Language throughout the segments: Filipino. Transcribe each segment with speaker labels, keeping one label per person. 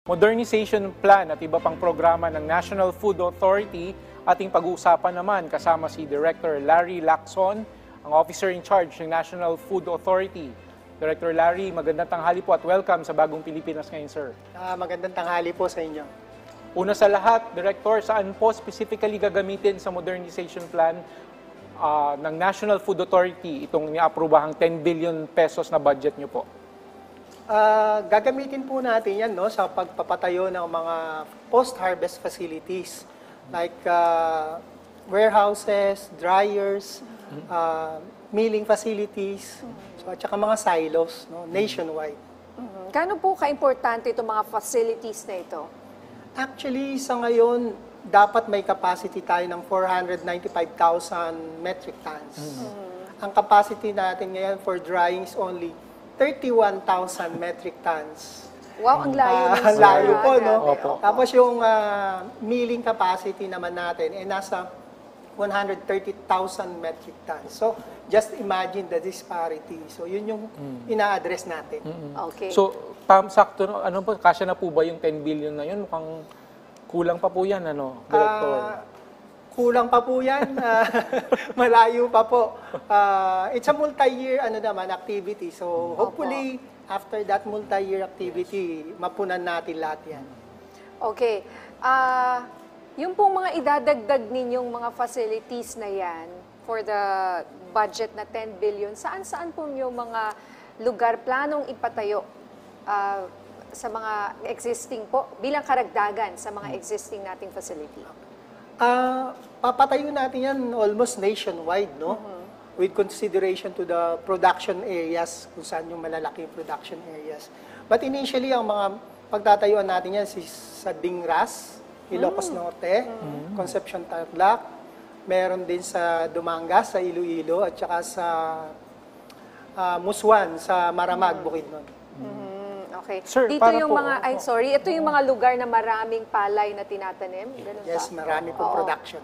Speaker 1: Modernization Plan at iba pang programa ng National Food Authority ating pag-uusapan naman kasama si Director Larry Lacson, ang Officer in Charge ng National Food Authority. Director Larry, magandang tanghali po at welcome sa Bagong Pilipinas ngayon, sir.
Speaker 2: Magandang tanghali po sa inyo.
Speaker 1: Una sa lahat, Director, saan po specifically gagamitin sa Modernization Plan ng National Food Authority itong niaprubahang 10 billion pesos na budget nyo po?
Speaker 2: Gagamitin po natin yan sa pagpapatayo ng mga post-harvest facilities like warehouses, dryers, milling facilities, at saka mga silos nationwide.
Speaker 3: Gaano po ka-importante itong mga facilities na ito?
Speaker 2: Actually, sa ngayon, dapat may capacity tayo ng 495,000 metric tons. Ang capacity natin ngayon for drying is only 31,000 metric tons.
Speaker 3: Wow, ang layo.
Speaker 2: Ang layo po, no?
Speaker 1: Opo.
Speaker 2: Tapos yung milling capacity naman natin ay nasa 130,000 metric tons. So, just imagine the disparity. So, yun yung ina-address natin.
Speaker 3: Okay.
Speaker 1: So, sakto, ano po, kasya na po ba yung 10 billion na yun? Mukhang kulang pa po yan, Director?
Speaker 2: Kulang pa po yan. Malayo pa po. It's a multi-year activity. So, hopefully, after that multi-year activity, mapunan natin lahat yan.
Speaker 3: Okay. Yung pong mga idadagdag ninyong mga facilities na yan for the budget na 10 billion, saan-saan po yung mga lugar planong ipatayo sa mga existing po, bilang karagdagan sa mga existing nating facility?
Speaker 2: Papatayo natin yan almost nationwide, no? With consideration to the production areas, kung saan yung malalaking production areas. But initially, ang mga pagtatayuan natin yan sa Dingras, Ilocos Norte, Concepcion Tarlac, meron din sa Dumangas, sa Iloilo, at saka sa Muswan, sa Maramag, Bukidnon.
Speaker 3: Okay.
Speaker 1: Sir,
Speaker 3: Dito
Speaker 1: para
Speaker 3: yung
Speaker 1: po-
Speaker 3: mga, ito yung mga lugar na maraming palay na tinatanim? Ganun
Speaker 2: Yes,
Speaker 3: ba?
Speaker 2: marami pong
Speaker 3: Oo.
Speaker 2: production.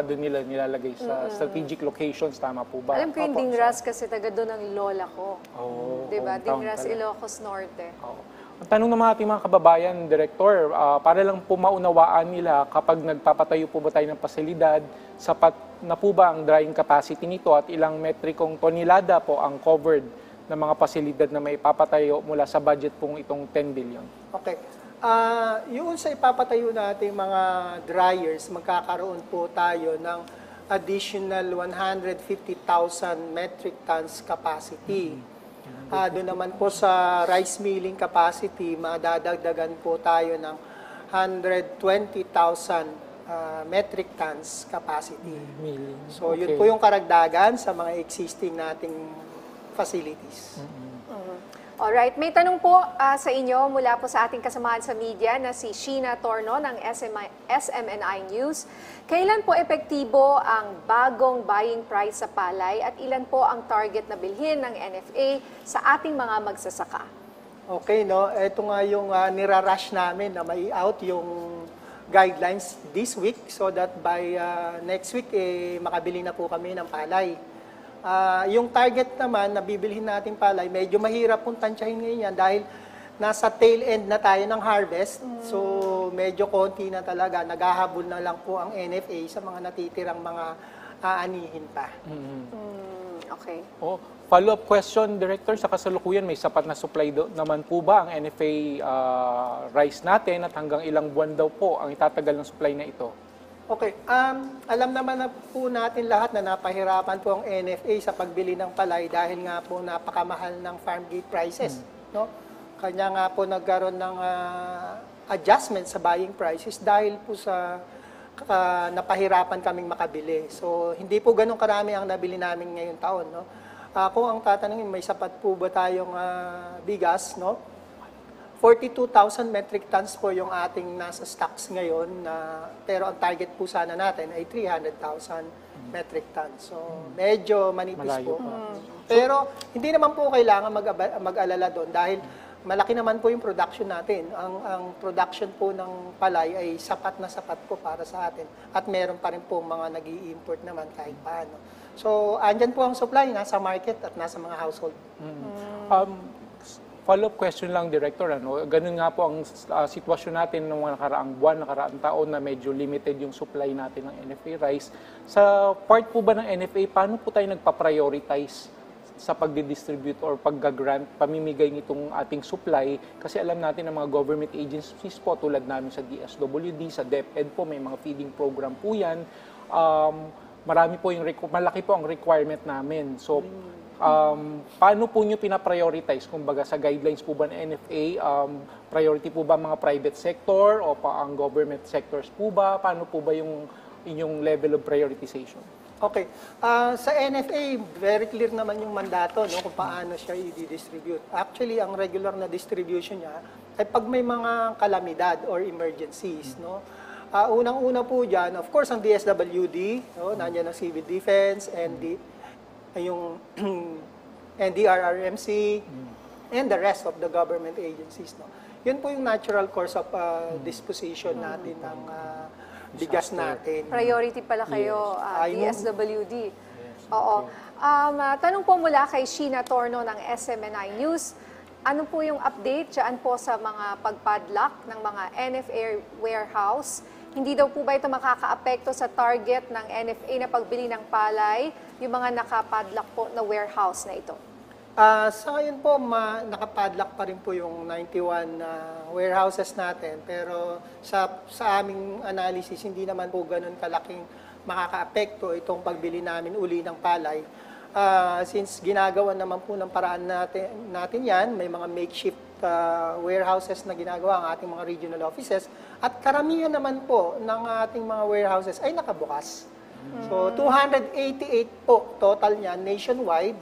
Speaker 1: Doon nila nilalagay sa strategic locations, tama po ba?
Speaker 3: Alam ko yung
Speaker 2: Opo.
Speaker 3: Dingras kasi taga doon ang lola ko.
Speaker 1: Oo,
Speaker 3: Diba?
Speaker 1: hometown
Speaker 3: Dingras,
Speaker 1: pala.
Speaker 3: Ilocos Norte.
Speaker 1: Oo. Ang tanong ng mga ating mga kababayan, Director, para lang po maunawaan nila kapag nagpapatayo po ba tayo ng pasilidad, sapat na po ba ang drying capacity nito at ilang metrikong tonelada po ang covered ng mga pasilidad na may papatayo mula sa budget pong itong 10 billion?
Speaker 2: Okay. Yung sa ipapatayo natin mga dryers, magkakaroon po tayo ng additional 150,000 metric tons capacity. Doon naman po sa rice milling capacity, madadagdagan po tayo ng 120,000 metric tons capacity. So, yun po yung karagdagan sa mga existing nating facilities.
Speaker 3: Alright, may tanong po sa inyo mula po sa ating kasamahan sa media na si Sheena Torno ng SMNI News. Kailan po epektibo ang bagong buying price sa palay at ilan po ang target na bilhin ng NFA sa ating mga magsasaka?
Speaker 2: Okay, no? Ito nga yung nirarush namin na mai-out yung guidelines this week so that by next week, makabili na po kami ng palay. Yung target naman na bibilhin natin palay, medyo mahirap pong tansyahin ngayon yan dahil nasa tail end na tayo ng harvest. So, medyo konti na talaga. Naghahabol na lang po ang NFA sa mga natitirang mga aanihin pa.
Speaker 3: Okay.
Speaker 1: Follow-up question, Director, sa kasalukuyan, may sapat na supply naman po ba ang NFA rice natin at hanggang ilang buwan daw po ang itatagal ng supply na ito?
Speaker 2: Okay, alam naman na po natin lahat na napahirapan po ang NFA sa pagbili ng palay dahil nga po napakamahal ng farm gate prices. No? Kanya nga po nagkaroon ng adjustment sa buying prices dahil po sa napahirapan kaming makabili. So, hindi po ganun karami ang nabili namin ngayong taon. No? Kung ang tatanungin, may sapat po ba tayong bigas, no? 42,000 metric tons po yung ating nasa stocks ngayon, pero ang target po sana natin ay 300,000 metric tons. So, medyo manipis
Speaker 1: Malayo
Speaker 2: po.
Speaker 1: pa.
Speaker 2: Pero hindi naman po kailangan mag-alala doon dahil malaki naman po yung production natin. Ang production po ng palay ay sapat na sapat po para sa atin. At meron pa rin po mga nag-i-import naman kahit paano. So, andyan po ang supply, nasa market at nasa mga household.
Speaker 1: Follow-up question lang, Director. Ganun nga po ang sitwasyon natin ng mga nakaraang buwan, nakaraang taon na medyo limited yung supply natin ng NFA rice. Sa part po ba ng NFA, paano po tayo nagpa-prioritize sa pagdi-distribute or pagga-grant, pamimigay nitong ating supply? Kasi alam natin ng mga government agencies po, tulad namin sa DSWD, sa DepEd po, may mga feeding program po yan. Malaki po ang requirement namin. So, paano po nyo pinaprioritize? Kumbaga sa guidelines po ba ng NFA, priority po ba mga private sector o pa ang government sectors po ba? Paano po ba yung inyong level of prioritization?
Speaker 2: Okay. Sa NFA, very clear naman yung mandato, no, kung paano siya i-distribute. Actually, ang regular na distribution niya ay pag may mga kalamidad or emergencies. No? Unang-una po dyan, of course, ang DSWD, no, nandiyan ang Civil Defense, and yung NDRRMC, and the rest of the government agencies. No? Yun po yung natural course of disposition natin ng bigas natin.
Speaker 3: Priority pala kayo,
Speaker 2: Yes.
Speaker 3: DSWD. Oo. Tanong po mula kay Sheena Torno ng SMNI News. Ano po yung update dyan po sa mga pagpadlock ng mga NFA warehouse? Hindi daw po ba ito makakaapekto sa target ng NFA na pagbili ng palay, yung mga nakapadlock po na warehouse na ito?
Speaker 2: Sa ngayon po, nakapadlock pa rin po yung 91 warehouses natin. Pero sa aming analysis, hindi naman po ganun kalaking makakaapekto itong pagbili namin uli ng palay. Since ginagawa naman po ng paraan natin yan, may mga makeshift warehouses na ginagawa ang ating mga regional offices. At karamihan naman po ng ating mga warehouses ay nakabukas. So 288 po total niya nationwide.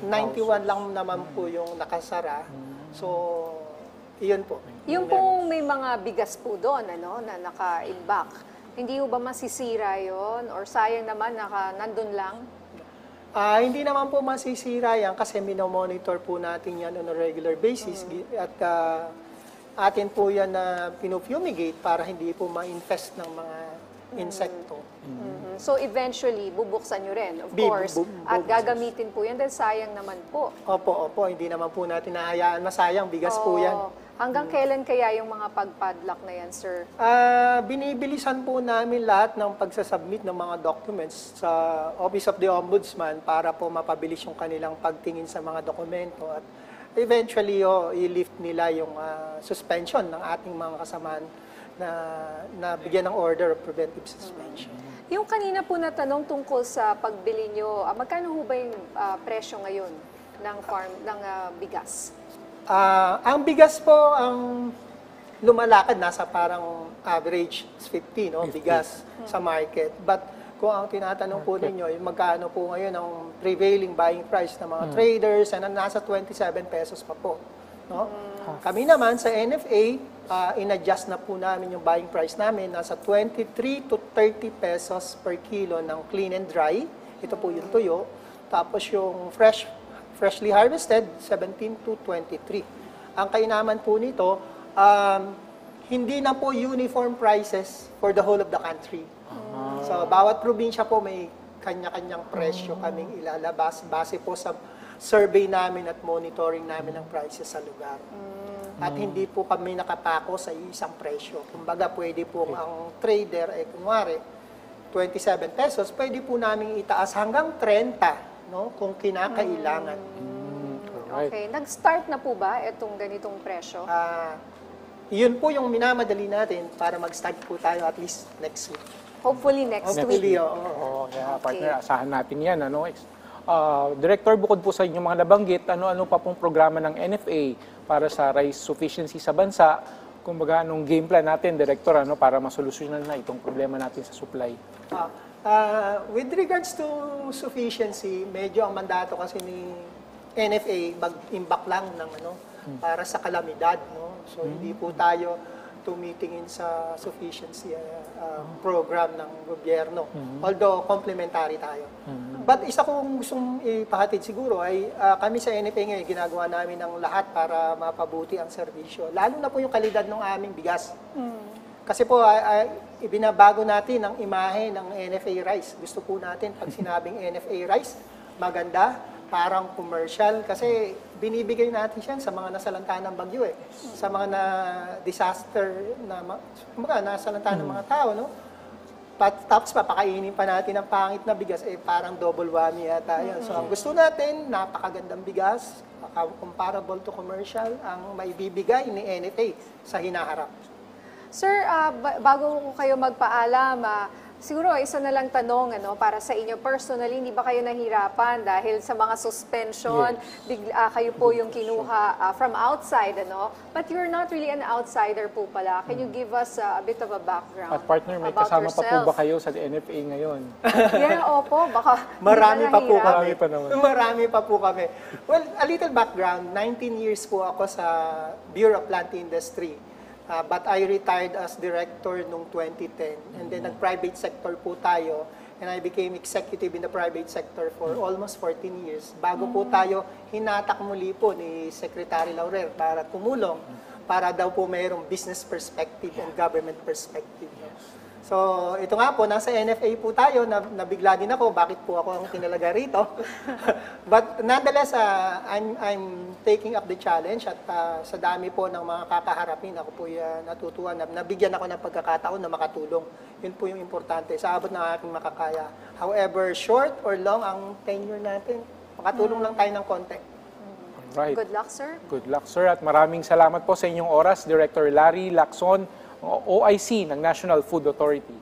Speaker 2: 91 lang naman po yung nakasara. So, iyon po.
Speaker 3: Yung pong may mga bigas po doon, na naka-imbak, hindi po ba masisira yon or sayang naman nandun lang?
Speaker 2: Hindi naman po masisira yan kasi minomonitor po natin yan on a regular basis. At atin po yan na pinufumigate para hindi po ma-infest ng mga insekto.
Speaker 3: So eventually, bubuksan nyo rin, of course. At gagamitin po yan dahil sayang naman po.
Speaker 2: Opo. Hindi naman po natin nahayaan masayang. Bigas po yan.
Speaker 3: Hanggang kailan kaya yung mga pagpadlock na yan, sir?
Speaker 2: Binibilisan po namin lahat ng pagsasubmit ng mga documents sa Office of the Ombudsman para po mapabilis yung kanilang pagtingin sa mga dokumento at eventually i-lift nila yung suspension ng ating mga kasamaan na bigyan ng order of preventive suspension.
Speaker 3: Yung kanina po na tanong tungkol sa pagbili nyo, magkano ho ba yung presyo ngayon ng bigas?
Speaker 2: Ang bigas po, ang lumalakad, nasa parang average 50, no? Bigas sa market. But kung ang tinatanong po ninyo, yung magkano po ngayon ang prevailing buying price ng mga traders, nasa 27 pesos pa po. No? Kami naman sa NFA, in-adjust na po namin yung buying price namin. Nasa 23 to 30 pesos per kilo ng clean and dry. Ito po yung tuyo. Tapos yung freshly harvested, 17 to 23. Ang kainaman po nito, hindi na po uniform prices for the whole of the country. So, bawat probinsya po may kanya-kanyang presyo kaming ilalabas base po sa survey namin at monitoring namin ng prices sa lugar. At hindi po kami nakapako sa isang presyo. Kumbaga, pwede po ang trader, kunwari, 27 pesos, pwede po namin itaas hanggang 30, no, kung kinakailangan.
Speaker 3: Okay. Nag-start na po ba itong ganitong presyo?
Speaker 2: Yun po yung minamadali natin para mag-start po tayo at least next week.
Speaker 3: Hopefully next
Speaker 2: Hopefully,
Speaker 3: week.
Speaker 1: Partner, asahan natin yan. Director, bukod po sa inyong mga nabanggit, ano-ano pa pong programa ng NFA para sa rice sufficiency sa bansa? Kumbaga, anong game plan natin, Director, para masolusyonan na itong problema natin sa supply?
Speaker 2: With regards to sufficiency, medyo ang mandato kasi ni NFA, mag-imbak lang ng para sa kalamidad. No? So, hindi po tayo tumitingin sa sufficiency program ng gobyerno. Although, complementary tayo. But isa kong gustong ipahatid siguro ay kami sa NFA ngayon, ginagawa namin ang lahat para mapabuti ang serbisyo. Lalo na po yung kalidad ng aming bigas. Kasi po, ibinabago natin ang imahe ng NFA rice. Gusto po natin, pag sinabing NFA rice, maganda, parang commercial kasi binibigay natin siya sa mga nasalanta ng bagyo sa mga na disaster na nasalanta ng mga tao, no? Tapos papakainin pa natin ang pangit na bigas, parang double whammy yata yun. So ang gusto natin, napakagandang bigas, comparable to commercial, ang maibibigay ni NFA sa hinaharap.
Speaker 3: Sir, bago ko kayo magpaalam, siguro isa na lang tanong para sa inyo personally, hindi ba kayo nahirapan dahil sa mga suspension, bigla kayo po yung kinuha from outside, But you're not really an outsider po pala. Can you give us a bit of a background
Speaker 1: At partner, may
Speaker 3: about
Speaker 1: kasama pa po
Speaker 3: yourself?
Speaker 1: ba kayo sa NFA ngayon?
Speaker 3: Yeah, opo. Baka
Speaker 2: Marami pa po
Speaker 3: nahihirap.
Speaker 2: kami.
Speaker 1: Marami pa naman.
Speaker 2: Marami pa po kami. Well, a little background. 19 years po ako sa Bureau of Plant Industry. But I retired as director noong 2010. And then nag-private sector po tayo. And I became executive in the private sector for almost 14 years. Bago po tayo, hinatak muli po ni Secretary Laurel para tumulong para daw po mayroong business perspective and government perspective. So, ito nga po, nasa NFA po tayo, nabigla din ako, bakit po ako ang tinalaga rito. But nonetheless, I'm taking up the challenge at sa dami po ng mga kakaharapin, ako po natutuwa na nabigyan ako ng pagkakataon na makatulong. Yun po yung importante, sa abot ng aking makakaya. However, short or long ang tenure natin, makatulong lang tayo ng konti.
Speaker 1: Right.
Speaker 3: Good luck, sir.
Speaker 1: Good luck, sir. At maraming salamat po sa inyong oras, Director Larry Lacson, OIC ng National Food Authority.